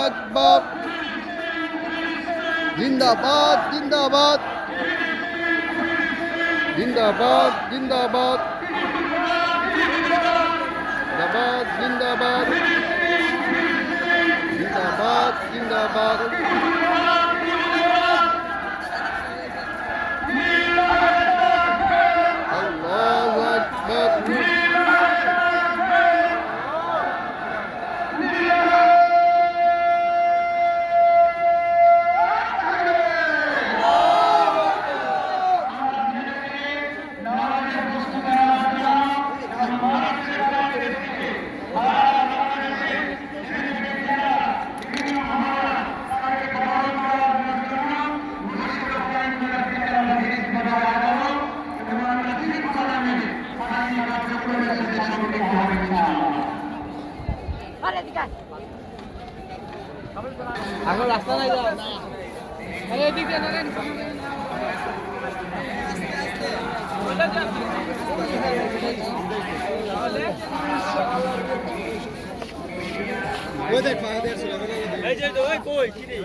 আকবার জিন্দাবাদ জিন্দাবাদ জিন্দাবাদ জিন্দাবাদ জিন্দাবাদ জিন্দাবাদ জিন্দাবাদ জিন্দাবাদ আল্লাহু আকবার এখন রাস্তা নাই যাও আরে এদিক দিয়ে নারেন ওই দেখ পাহাড় দিয়ে আসলে এই যে ওই কই কি রে